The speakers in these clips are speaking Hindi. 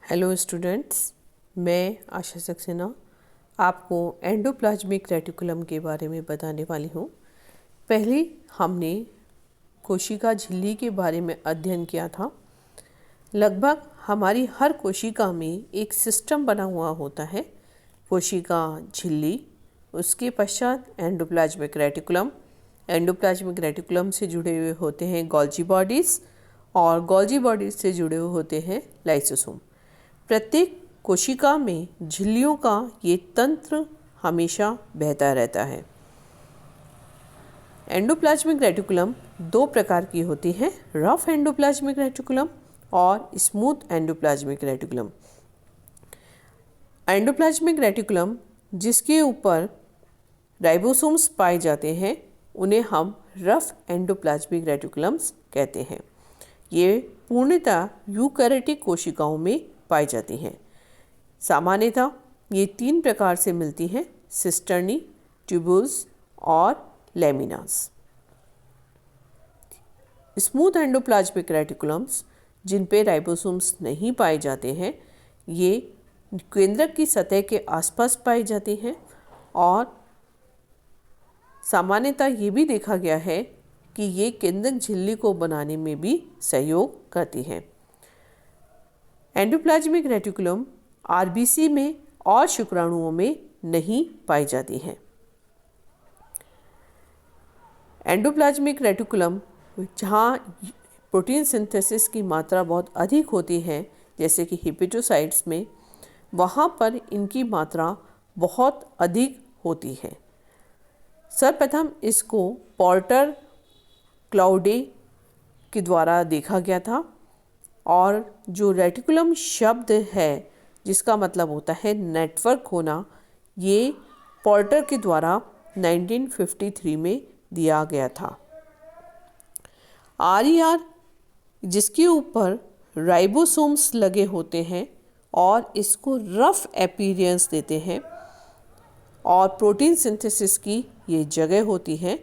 हेलो स्टूडेंट्स, मैं आशा सक्सेना आपको एंडोप्लाज्मिक रेटिकुलम के बारे में बताने वाली हूँ। पहले हमने कोशिका झिल्ली के बारे में अध्ययन किया था। लगभग हमारी हर कोशिका में एक सिस्टम बना हुआ होता है। कोशिका झिल्ली, उसके पश्चात एंडोप्लाज्मिक रेटिकुलम। एंडोप्लाज्मिक रेटिकुलम से जुड़े हुए होते हैं गोल्जी बॉडीज़ और गोल्जी बॉडीज़ से जुड़े हुए होते हैं लाइसोसोम। प्रत्येक कोशिका में झिल्लियों का ये तंत्र हमेशा बहता रहता है। एंडोप्लाज्मिक रेटिकुलम दो प्रकार की होती है, रफ एंडोप्लाज्मिक रेटिकुलम और smooth endoplasmic reticulum. Endoplasmic reticulum जिसके ऊपर राइबोसोम्स पाए जाते हैं उन्हें हम रफ एंडोप्लाज्मिक रेटिकुलम्स कहते हैं। ये पूर्णतः यूकैरियोटिक कोशिकाओं में पाई जाती हैं। सामान्यतः ये तीन प्रकार से मिलती हैं, सिस्टर्नी, ट्यूबुल्स और लेमिनास। स्मूथ एंडोप्लाज्मिक रेटिकुलम्स जिन पे राइबोसोम्स नहीं पाए जाते हैं, ये केंद्रक की सतह के आसपास पाई जाती हैं और सामान्यतः ये भी देखा गया है कि ये केंद्रक झिल्ली को बनाने में भी सहयोग करती हैं। एंडोप्लाज्मिक रेटिकुलम आरबीसी में और शुक्राणुओं में नहीं पाई जाती हैं। एंडोप्लाज्मिक रेटिकुलम जहाँ प्रोटीन सिंथेसिस की मात्रा बहुत अधिक होती है, जैसे कि हिपेटोसाइट्स में, वहाँ पर इनकी मात्रा बहुत अधिक होती है। सर्वप्रथम इसको पोर्टर क्लाउडे के द्वारा देखा गया था और जो रेटिकुलम शब्द है जिसका मतलब होता है नेटवर्क होना, ये पोर्टर के द्वारा 1953 में दिया गया था। RER जिसके ऊपर राइबोसोम्स लगे होते हैं और इसको रफ अपीयरेंस देते हैं और प्रोटीन सिंथेसिस की ये जगह होती है।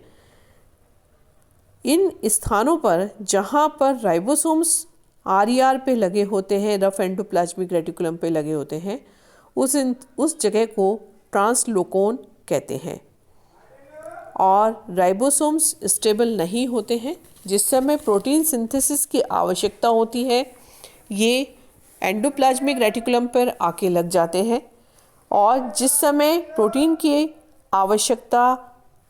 इन स्थानों पर जहाँ पर राइबोसोम्स RER पे लगे होते हैं, रफ एंडोप्लाज्मिक रेटिकुलम पे लगे होते हैं, उस जगह को ट्रांसलोकोन कहते हैं। और राइबोसोम्स स्टेबल नहीं होते हैं। जिस समय प्रोटीन सिंथेसिस की आवश्यकता होती है, ये एंडोप्लाज्मिक रेटिकुलम पर आके लग जाते हैं और जिस समय प्रोटीन की आवश्यकता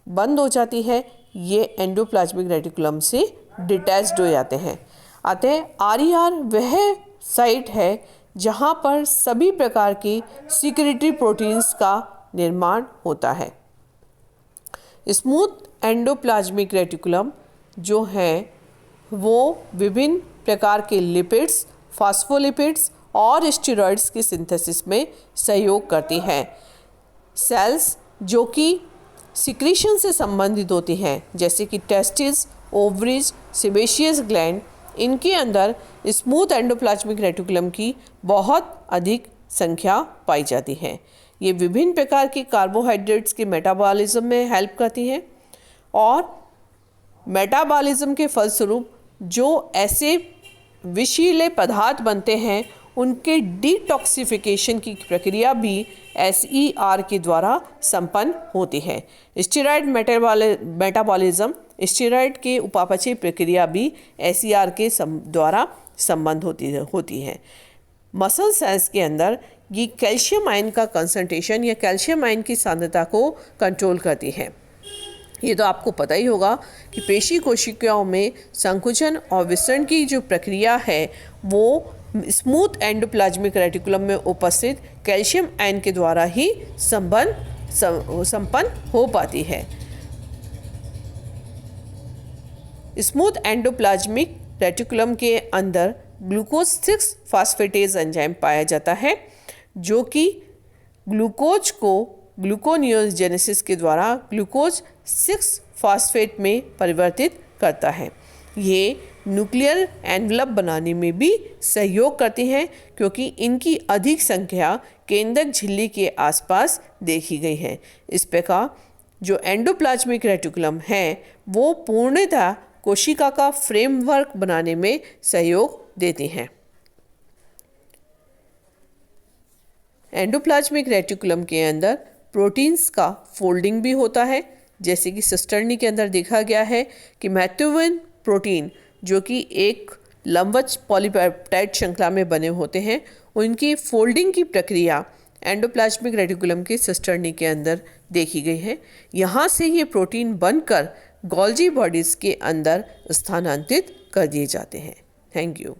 बंद हो जाती है, ये एंडोप्लाज्मिक रेटिकुलम से डिटैच्ड हो जाते हैं। अतः RER वह साइट है जहाँ पर सभी प्रकार की सिक्रीटरी प्रोटीन्स का निर्माण होता है। स्मूथ एंडोप्लाज्मिक रेटिकुलम जो है वो विभिन्न प्रकार के लिपिड्स, फॉस्फोलिपिड्स और स्टेरॉइड्स की सिंथेसिस में सहयोग करती हैं। सेल्स जो कि सिक्रीशन से संबंधित होती हैं, जैसे कि टेस्टिस, ओवरीज, सेबेशियस ग्लैंड, इनके अंदर स्मूथ एंडोप्लाज्मिक रेटिकुलम की बहुत अधिक संख्या पाई जाती है। ये विभिन्न प्रकार के कार्बोहाइड्रेट्स के मेटाबॉलिज्म में हेल्प करती हैं और मेटाबॉलिज्म के फलस्वरूप जो ऐसे विषीले पदार्थ बनते हैं उनके डिटॉक्सिफिकेशन की प्रक्रिया भी SER के द्वारा संपन्न होती है। स्टेरॉइड मेटाबॉलिज्म, स्टेरॉइड के उपापचय प्रक्रिया भी SER के द्वारा संबंध होती है। मसल सेल्स के अंदर ये कैल्शियम आयन का कंसंट्रेशन या कैल्शियम आयन की सांद्रता को कंट्रोल करती है। ये तो आपको पता ही होगा कि पेशी कोशिकाओं में संकुचन और विसरण की जो प्रक्रिया है वो स्मूथ एंडोप्लाज्मिक रेटिकुलम में उपस्थित कैल्शियम आयन के द्वारा ही संपन्न हो पाती है। स्मूथ एंडोप्लाज्मिक रेटिकुलम के अंदर ग्लूकोज 6 फास्फेटेज एंजाइम पाया जाता है जो कि ग्लूकोज को ग्लूकोनियोजेनेसिस के द्वारा ग्लूकोज 6 फास्फेट में परिवर्तित करता है। ये न्यूक्लियर एनवलप बनाने में भी सहयोग करती हैं क्योंकि इनकी अधिक संख्या केंद्रक झिल्ली के आसपास देखी गई है। इस प्रकार जो एंडोप्लाज्मिक रेटिकुलम है वो पूर्णतः कोशिका का फ्रेमवर्क बनाने में सहयोग देती हैं। एंडोप्लाज्मिक रेटिकुलम के अंदर प्रोटीन्स का फोल्डिंग भी होता है, जैसे कि सिस्टर्नी के अंदर देखा गया है कि महत्वपूर्ण प्रोटीन जो कि एक लंबवत पॉलीपेप्टाइड श्रृंखला में बने होते हैं, उनकी फोल्डिंग की प्रक्रिया एंडोप्लाज्मिक रेटिकुलम के सिस्टर्नी के अंदर देखी गई है। यहाँ से ये प्रोटीन बनकर गोल्जी बॉडीज़ के अंदर स्थानांतरित कर दिए जाते हैं। Thank you.